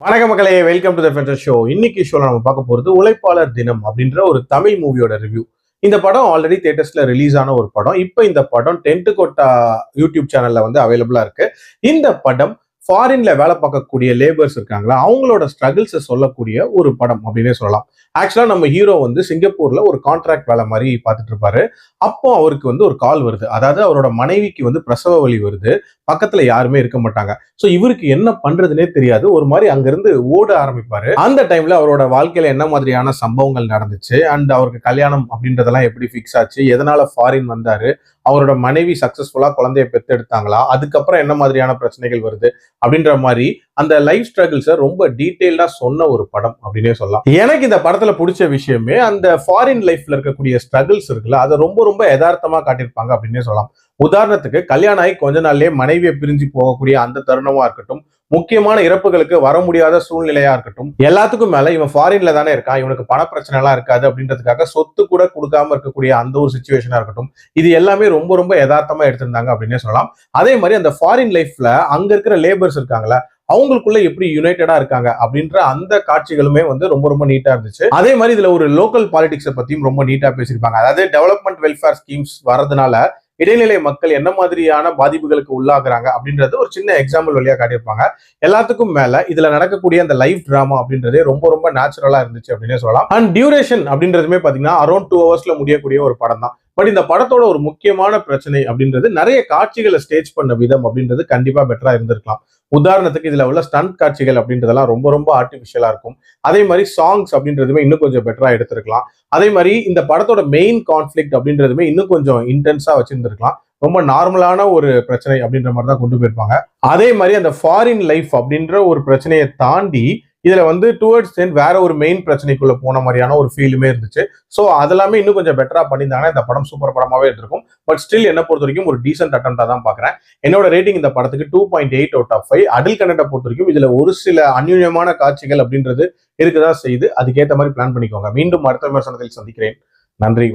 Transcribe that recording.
வணக்கம் மக்களே, welcome to the Fender show. இன்னைக்கு ஷோல நம்ம பார்க்க போறது உழைப்பாளர் தினம் அப்படின்ற ஒரு தமிழ் மூவியோட ரிவ்யூ. இந்த படம் ஆல்ரெடி தியேட்டர்ஸ்ல ரிலீஸ் ஆன ஒரு படம். இப்போ இந்த படம் டென்ட் கோட்டா யூடியூப் சேனல்ல வந்து அவைலபிளா இருக்கு. இந்த படம் ஃபாரின்ல வேலை பார்க்கக்கூடிய லேபர்ஸ் இருக்காங்களா, அவங்களோட ஸ்ட்ரகிள்ஸை சொல்லக்கூடிய ஒரு படம் அப்படின்னே சொல்லலாம். ஆக்சுவலா நம்ம ஹீரோ வந்து சிங்கப்பூர்ல ஒரு கான்ட்ராக்ட் வேலை மாதிரி பார்த்துட்டு இருப்பாரு. அப்போ அவருக்கு வந்து ஒரு கால் வருது. அதாவது அவரோட மனைவிக்கு வந்து பிரசவ வலி வருது. பக்கத்துல யாருமே இருக்க மாட்டாங்க. சோ இவருக்கு என்ன பண்றதுனே தெரியாது. ஒரு மாதிரி அங்கிருந்து ஓட ஆரம்பிப்பாரு. அந்த டைம்ல அவரோட வாழ்க்கையில என்ன மாதிரியான சம்பவங்கள் நடந்துச்சு, அண்ட் அவருக்கு கல்யாணம் அப்படின்றதெல்லாம் எப்படி ஃபிக்ஸ் ஆச்சு, எதனால ஃபாரின் வந்தாரு, அவரோட மனைவி சக்சஸ்ஃபுல்லா குழந்தைய பெத்தெடுத்தாங்களா, அதுக்கப்புறம் என்ன மாதிரியான பிரச்சனைகள் வருது அப்படின்ற மாதிரி அந்த லைஃப் ஸ்ட்ரகிள்ஸை ரொம்ப டீட்டெயில்டா சொன்ன ஒரு படம் அப்படின்னே சொல்லலாம். எனக்கு இந்த படத்துல பிடிச்ச விஷயமே அந்த ஃபாரின் லைஃப்ல இருக்கக்கூடிய ஸ்ட்ரகிள்ஸ் இருக்குல்ல, அதை ரொம்ப ரொம்ப யதார்த்தமா காட்டியிருப்பாங்க அப்படின்னே சொல்லலாம். உதாரணத்துக்கு கல்யாணம் ஆகி கொஞ்ச நாள்லயே மனைவியை பிரிஞ்சு போகக்கூடிய அந்த தருணமா இருக்கட்டும், முக்கியமான இறப்புகளுக்கு வர முடியாத சூழ்நிலையா இருக்கட்டும், எல்லாத்துக்கும் மேல இவன் ஃபாரின்ல தானே இருக்கான், இவனுக்கு பண பிரச்சனை எல்லாம் இருக்காது அப்படின்றதுக்காக சொத்து கூட கொடுக்காம இருக்கக்கூடிய அந்த ஒரு சிச்சுவேஷனா இருக்கட்டும், இது எல்லாமே ரொம்ப ரொம்ப யதார்த்தமா எடுத்திருந்தாங்க அப்படின்னே சொல்லலாம். அதே மாதிரி அந்த ஃபாரின் லைஃப்ல அங்க இருக்கிற லேபர்ஸ் இருக்காங்களா, அவங்களுக்குள்ள எப்படி யுனைடடா இருக்காங்க அப்படின்ற அந்த காட்சிகளுமே வந்து ரொம்ப ரொம்ப நீட்டா இருந்துச்சு. அதே மாதிரி இதுல ஒரு லோக்கல் பாலிடிக்ஸை பத்தியும் ரொம்ப நீட்டா பேசியிருப்பாங்க. அதாவது டெவலப்மெண்ட் வெல்ஃபேர் ஸ்கீம்ஸ் வரதுனால இடைநிலை மக்கள் என்ன மாதிரியான பாதிப்புகளுக்கு உள்ளாகுறாங்க அப்படின்றது ஒரு சின்ன எக்ஸாம்பிள் வழியா காட்டியிருப்பாங்க. எல்லாத்துக்கும் மேல இதுல நடக்கக்கூடிய அந்த லைஃப் டிராமா அப்படின்றதே ரொம்ப ரொம்ப நேச்சுரலா இருந்துச்சு அப்படின்னே சொல்லலாம். அண்ட் டியூரேஷன் அப்படின்றதுமே பாத்தீங்கன்னா அரௌண்ட் 2 hours முடியக்கூடிய ஒரு படம் தான். பட் இந்த படத்தோட ஒரு முக்கியமான பிரச்சனை அப்படின்றது நிறைய காட்சிகளை ஸ்டேஜ் பண்ண விதம் அப்படின்றது கண்டிப்பா பெட்டரா இருந்திருக்கலாம். உதாரணத்துக்கு இதுல உள்ள ஸ்டண்ட் காட்சிகள் அப்படின்றதெல்லாம் ரொம்ப ரொம்ப ஆர்டிபிஷியலா இருக்கும். அதே மாதிரி சாங்ஸ் அப்படின்றதுமே இன்னும் கொஞ்சம் பெட்டரா எடுத்திருக்கலாம். அதே மாதிரி இந்த படத்தோட மெயின் கான்ஃபிளிக்ட் அப்படின்றதுமே இன்னும் கொஞ்சம் இன்டென்ஸா வச்சிருந்திருக்கலாம். ரொம்ப நார்மலான ஒரு பிரச்சனை அப்படின்ற மாதிரி தான் கொண்டு போயிருப்பாங்க. அதே மாதிரி அந்த ஃபாரின் லைஃப் அப்படின்ற ஒரு பிரச்சனையை தாண்டி இதுல வந்து டுவர்ட்ஸ் எண்ட் வேற ஒரு மெயின் பிரச்சனைக்குள்ள போன மாதிரியான ஒரு ஃபீலுமே இருந்துச்சு. ஸோ அதெல்லாமே இன்னும் கொஞ்சம் பெட்டரா பண்ணியிருந்தாங்கன்னா இந்த படம் சூப்பர் படமாவே இருந்திருக்கும். பட் ஸ்டில் என்ன பொறுத்த வரைக்கும் ஒரு டீசென்ட் அட்டம்ப்டா தான் பாக்குறேன். என்னோட ரேட்டிங் இந்த படத்துக்கு 2.8 out of 5. அடல்ட் கண்டென்ட்டை பொறுத்த வரைக்கும் இதுல ஒரு சில அந்யுன்யமான காட்சிகள் அப்படின்றது இருக்குதான் செய்யுது. அதுக்கேற்ற மாதிரி பிளான் பண்ணிக்கோங்க. மீண்டும் அடுத்த விமர்சனத்தில் சந்திக்கிறேன். நன்றி.